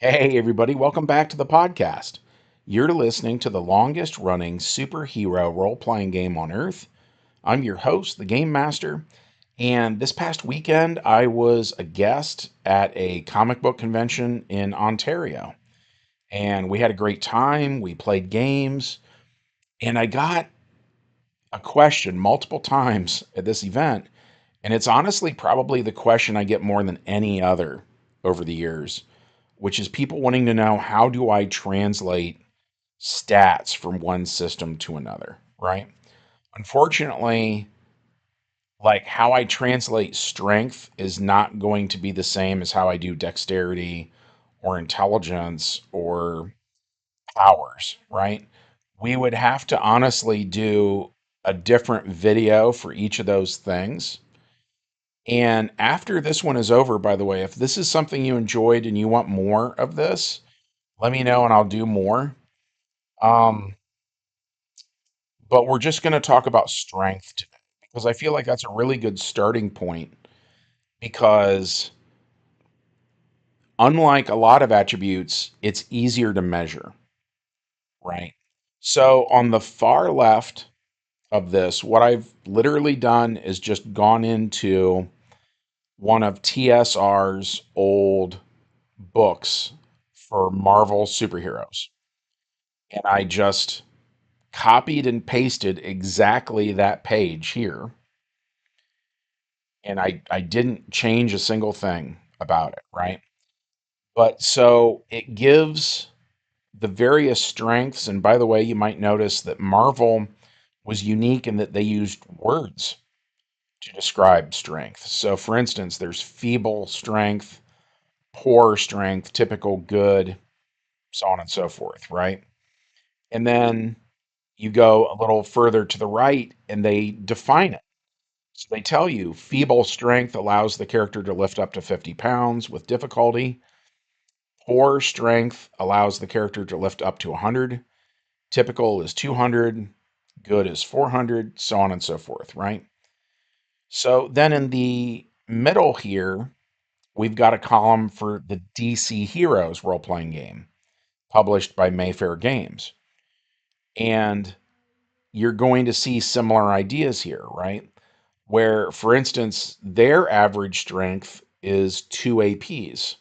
Hey, everybody, welcome back to the podcast. You're listening to the longest running superhero role playing game on Earth. I'm your host, the Game Master, and this past weekend I was a guest at a comic book convention in Ontario. And we had a great time. We played games, and I got a question multiple times at this event. And it's honestly probably the question I get more than any other over the years, which is people wanting to know, how do I translate stats from one system to another, right? Unfortunately, like how I translate strength is not going to be the same as how I do dexterity or intelligence or powers, right? We would have to honestly do a different video for each of those things. And after this one is over, by the way, if this is something you enjoyed and you want more of this, let me know and I'll do more. Um, but we're just going to talk about strength today because I feel like that's a really good starting point because unlike a lot of attributes, it's easier to measure, right? So on the far left of this, what I've literally done is just gone into one of TSR's old books for Marvel superheroes. And I just copied and pasted exactly that page here. And I didn't change a single thing about it, right? But so it gives the various strengths. And by the way, you might notice that Marvel was unique in that they used words to describe strength. So, for instance, there's feeble strength, poor strength, typical good, so on and so forth, right? And then you go a little further to the right and they define it. So they tell you feeble strength allows the character to lift up to 50 pounds with difficulty. Poor strength allows the character to lift up to 100. Typical is 200. Good is 400, so on and so forth, right? So then in the middle here, we've got a column for the DC Heroes role playing game published by Mayfair Games. And you're going to see similar ideas here, right? Where, for instance, their average strength is 2 APs,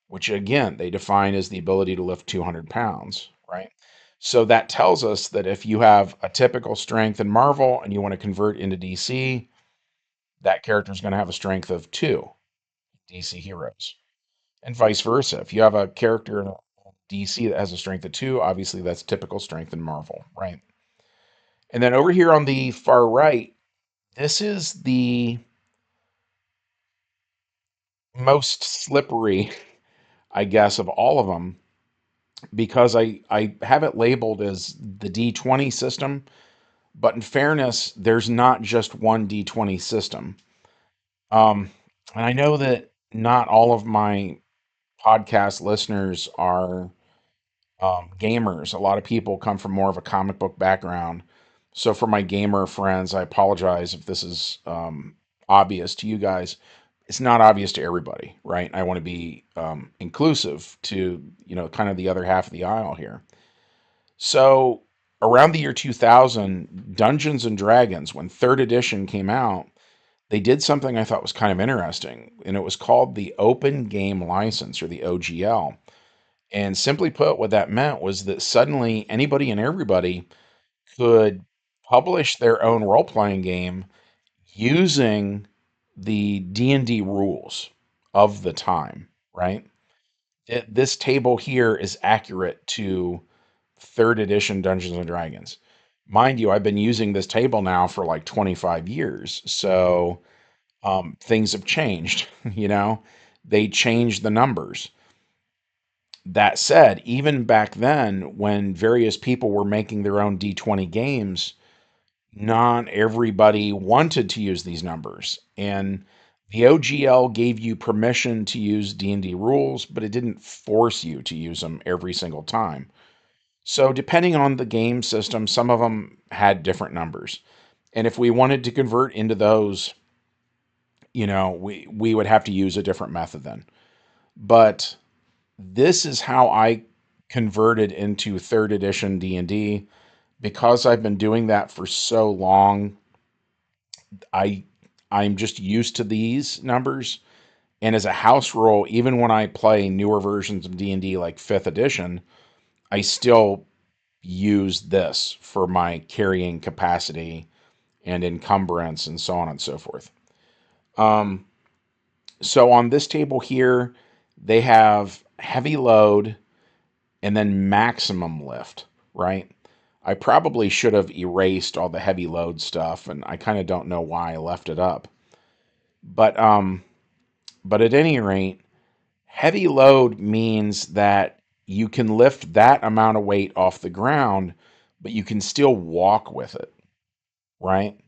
which again, they define as the ability to lift 200 pounds, right? So that tells us that if you have a typical strength in Marvel and you want to convert into DC, that character is going to have a strength of 2 DC heroes. And vice versa. If you have a character in DC that has a strength of 2, obviously that's typical strength in Marvel, right? And then over here on the far right, this is the most slippery, I guess, of all of them because I have it labeled as the D20 system, but in fairness, there's not just one D20 system. Um, and I know that not all of my podcast listeners are gamers. A lot of people come from more of a comic book background. So for my gamer friends, I apologize if this is obvious to you guys. It's not obvious to everybody, right? I want to be inclusive to, kind of the other half of the aisle here. So around the year 2000, Dungeons and Dragons, when third edition came out, they did something I thought was kind of interesting, and it was called the Open Game License, or the OGL. And simply put, what that meant was that suddenly anybody and everybody could publish their own role-playing game using the D&D rules of the time, right? This table here is accurate to third edition Dungeons and Dragons. Mind you, I've been using this table now for like 25 years. So things have changed, they changed the numbers. That said, even back then, when various people were making their own D20 games, not everybody wanted to use these numbers. And the OGL gave you permission to use D&D rules, but it didn't force you to use them every single time. So depending on the game system, some of them had different numbers. And if we wanted to convert into those, we would have to use a different method then. But This is how I converted into third edition D&D. Because I've been doing that for so long, I I'm just used to these numbers. And as a house rule, even when I play newer versions of D&D like 5th edition, I still use this for my carrying capacity and encumbrance and so on and so forth. Um, so on this table here, they have heavy load and then maximum lift, right? I probably should have erased all the heavy load stuff, and I kind of don't know why I left it up. But but at any rate, heavy load means that you can lift that amount of weight off the ground, but you can still walk with it, right?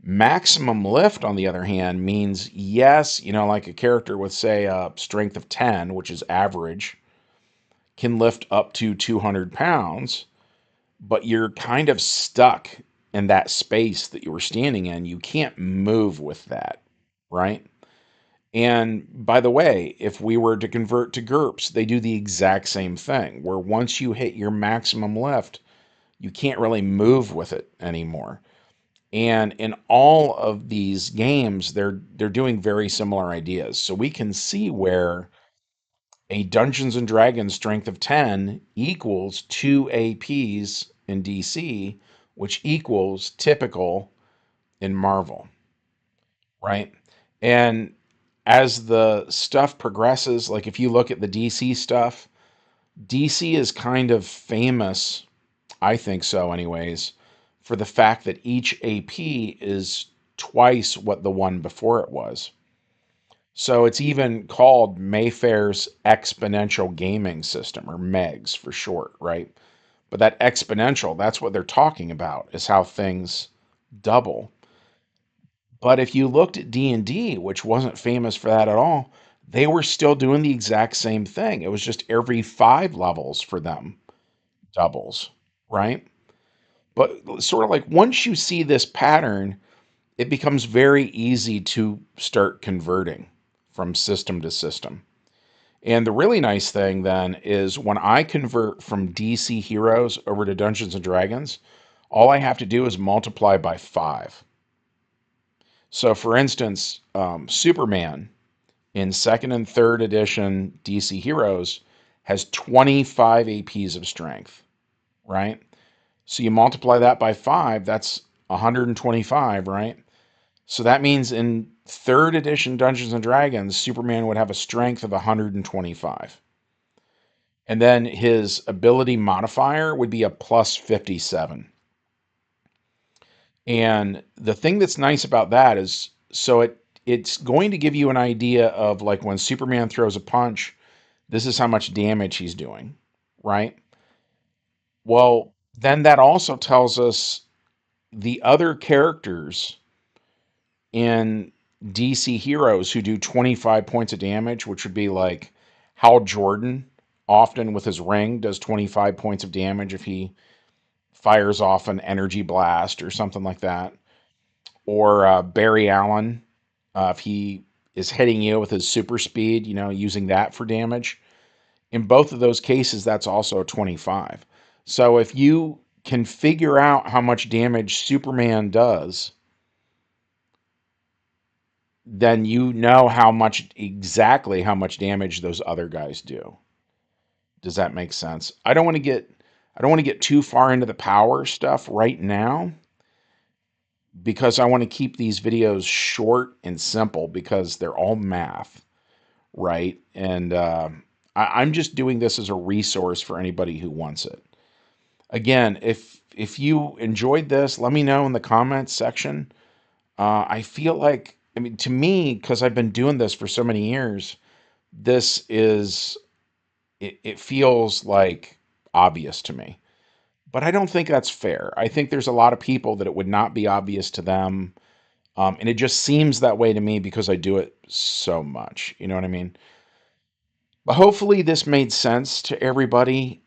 Maximum lift, on the other hand, means yes, like a character with, say, a strength of 10, which is average, can lift up to 200 pounds, but you're kind of stuck in that space that you were standing in. You can't move with that, right? And by the way, if we were to convert to GURPS, they do the exact same thing, where once you hit your maximum lift, you can't really move with it anymore. And in all of these games, they're doing very similar ideas. So we can see where a Dungeons and Dragons strength of 10 equals 2 APs in DC, which equals typical in Marvel, right? And as the stuff progresses, like if you look at the DC stuff, DC is kind of famous, I think so, anyways, for the fact that each AP is twice what the one before it was. So it's even called Mayfair's exponential gaming system, or MEGS for short, right? But that exponential, that's what they're talking about, is how things double. But if you looked at D&D, which wasn't famous for that at all, they were still doing the exact same thing. It was just every 5 levels for them doubles, right? But sort of like once you see this pattern, it becomes very easy to start converting from system to system. And the really nice thing then is when I convert from DC Heroes over to Dungeons and Dragons, all I have to do is multiply by 5. So, for instance, Superman in second and third edition DC Heroes has 25 APs of strength, right? So you multiply that by 5, that's 125, right? So that means in third edition Dungeons and Dragons, Superman would have a strength of 125. And then his ability modifier would be a plus 57. And the thing that's nice about that is so it's going to give you an idea of like when Superman throws a punch, this is how much damage he's doing, right? Well, then that also tells us the other characters in DC Heroes who do 25 points of damage, which would be like Hal Jordan, often with his ring, does 25 points of damage if he fires off an energy blast or something like that. Or Barry Allen, if he is hitting you with his super speed, using that for damage. In both of those cases, that's also 25. So if you can figure out how much damage Superman does, then you know exactly how much damage those other guys do. Does that make sense? I don't want to get too far into the power stuff right now because I want to keep these videos short and simple because they're all math, right? And I'm just doing this as a resource for anybody who wants it. Again, if you enjoyed this, let me know in the comments section. I feel like, I mean, to me, because I've been doing this for so many years, this is, it feels like obvious to me. But I don't think that's fair. I think there's a lot of people that it would not be obvious to them. And it just seems that way to me because I do it so much. You know what I mean? But hopefully this made sense to everybody.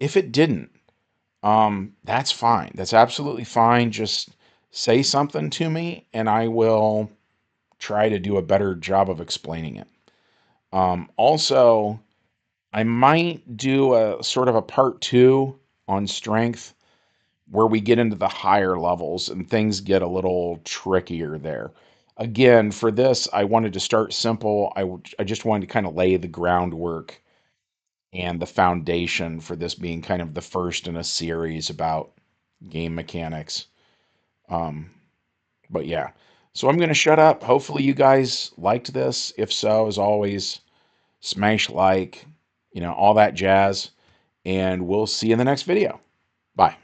If it didn't, that's fine. That's absolutely fine. Just say something to me and I will try to do a better job of explaining it. Also, I might do a sort of a part two on strength where we get into the higher levels and things get a little trickier there. Again, for this, I wanted to start simple. I just wanted to kind of lay the groundwork and the foundation for this being kind of the first in a series about game mechanics. Um, but yeah, so I'm going to shut up. Hopefully, you guys liked this. If so, as always, smash like, all that jazz, and we'll see you in the next video. Bye.